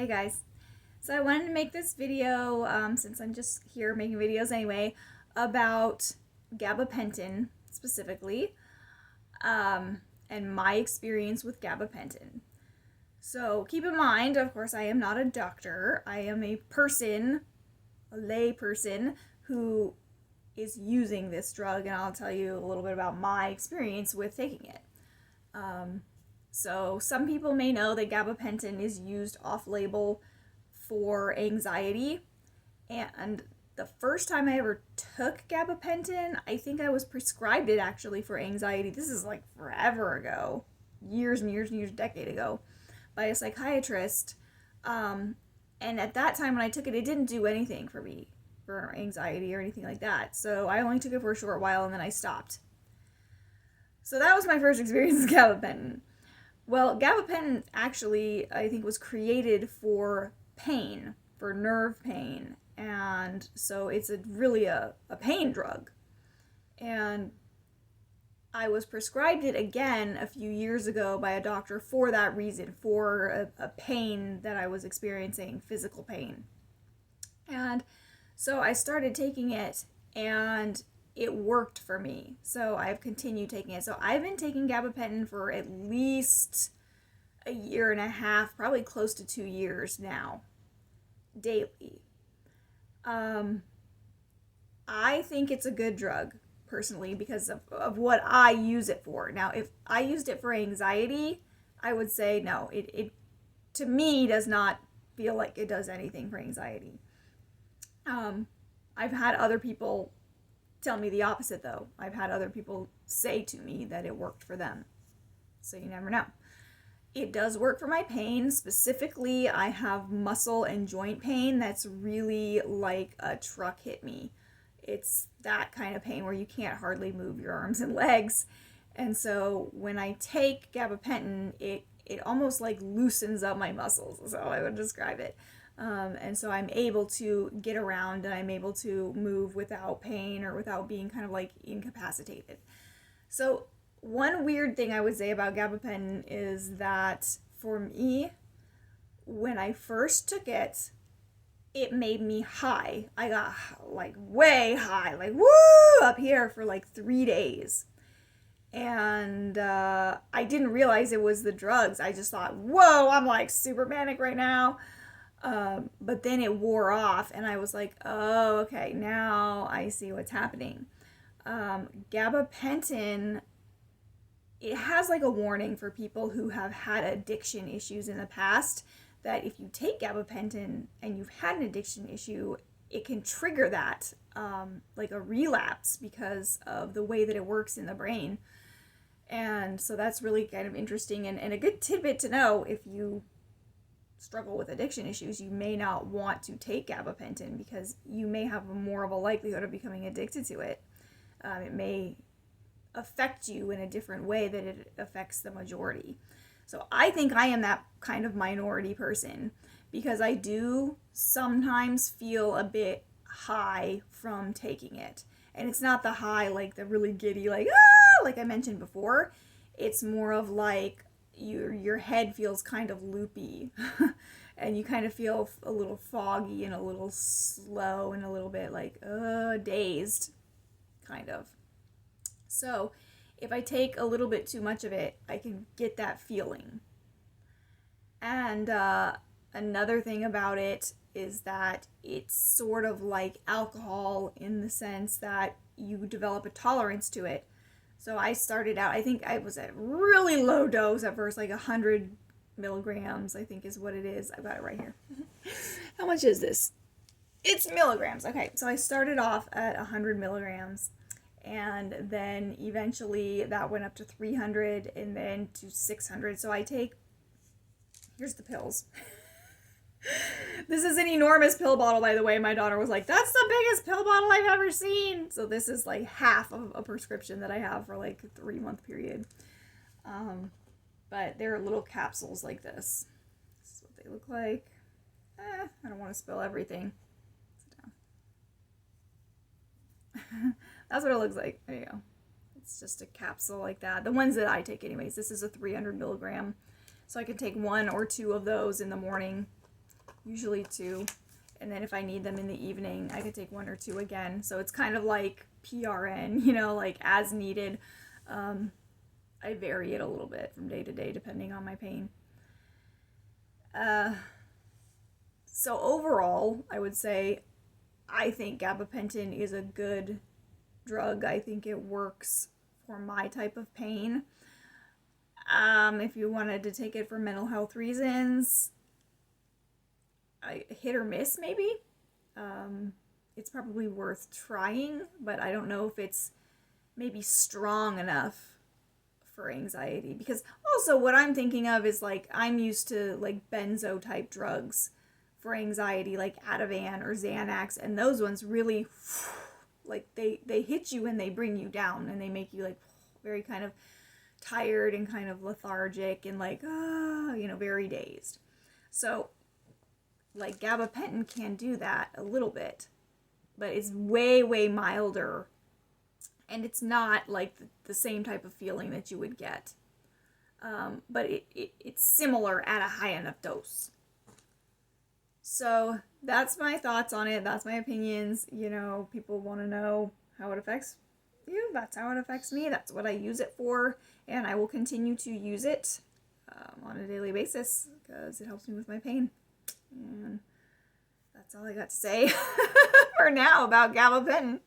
Hey guys. So I wanted to make this video, since I'm just here making videos anyway, about gabapentin specifically, and my experience with gabapentin. So keep in mind, of course, I am not a doctor. I am a person, a lay person, who is using this drug, and I'll tell you a little bit about my experience with taking it. So some people may know that gabapentin is used off-label for anxiety, and the first time I ever took gabapentin, I think I was prescribed it actually for anxiety. This is like forever ago, years and years and years, a decade ago, by a psychiatrist. And at that time when I took it, it didn't do anything for me for anxiety or anything like that. So I only took it for a short while and then I stopped. So that was my first experience with gabapentin. Well, gabapentin actually, I think, was created for pain, for nerve pain. And so it's really a pain drug. And I was prescribed it again a few years ago by a doctor for that reason, for a pain that I was experiencing, physical pain. And so I started taking it, and it worked for me. So I've continued taking it. So I've been taking gabapentin for at least a year and a half, probably close to 2 years now, daily. I think it's a good drug, personally, because of what I use it for. Now, if I used it for anxiety, I would say no. It to me does not feel like it does anything for anxiety. I've had other people tell me the opposite, though. I've had other people say to me that it worked for them. So you never know. It does work for my pain. Specifically, I have muscle and joint pain that's really like a truck hit me. It's that kind of pain where you can't hardly move your arms and legs. And so when I take gabapentin, it almost like loosens up my muscles, is how I would describe it. And so I'm able to get around and I'm able to move without pain or without being kind of like incapacitated. So one weird thing I would say about gabapentin is that for me, when I first took it, it made me high. I got like way high, like woo, up here for like 3 days. And I didn't realize it was the drugs. I just thought, whoa, I'm like super manic right now. But then it wore off, and I was like, oh, okay, now I see what's happening. Gabapentin, it has like a warning for people who have had addiction issues in the past, that if you take gabapentin and you've had an addiction issue, it can trigger that, like a relapse, because of the way that it works in the brain. And so that's really kind of interesting and a good tidbit to know. If you struggle with addiction issues, you may not want to take gabapentin because you may have more of a likelihood of becoming addicted to it. It may affect you in a different way that it affects the majority. So I think I am that kind of minority person, because I do sometimes feel a bit high from taking it. And it's not the high like the really giddy, like like I mentioned before. It's more of like your head feels kind of loopy and you kind of feel a little foggy and a little slow and a little bit like dazed, kind of. So if I take a little bit too much of it, I can get that feeling. And another thing about it is that it's sort of like alcohol, in the sense that you develop a tolerance to it. So I started out, I think I was at really low dose at first, like 100 milligrams, I think is what it is. I've got it right here. How much is this? It's milligrams. Okay, so I started off at 100 milligrams, and then eventually that went up to 300 and then to 600. So I take, here's the pills. This is an enormous pill bottle, by the way. My daughter was like, that's the biggest pill bottle I've ever seen. So this is like half of a prescription that I have for like a 3-month period. But they're little capsules like this. This is what they look like. I don't want to spill everything. Sit down. That's what it looks like. There you go. It's just a capsule like that. The ones that I take anyways. This is a 300 milligram. So I can take 1 or 2 of those in the morning. usually 2. And then if I need them in the evening, I could take 1 or 2 again. So it's kind of like PRN, like as needed. I vary it a little bit from day to day depending on my pain. So overall, I would say I think gabapentin is a good drug. I think it works for my type of pain. If you wanted to take it for mental health reasons, hit or miss maybe. It's probably worth trying, but I don't know if it's maybe strong enough for anxiety. Because also what I'm thinking of is like I'm used to like benzo type drugs for anxiety, like Ativan or Xanax, and those ones really like they hit you and they bring you down and they make you like very kind of tired and kind of lethargic and like very dazed. So like gabapentin can do that a little bit, but it's way milder, and it's not like the same type of feeling that you would get, but it's similar at a high enough dose. So that's my thoughts on it. That's my opinions. People want to know how it affects you. That's how it affects me. That's what I use it for, and I will continue to use it on a daily basis because it helps me with my pain. And that's all I got to say for now about gabapentin.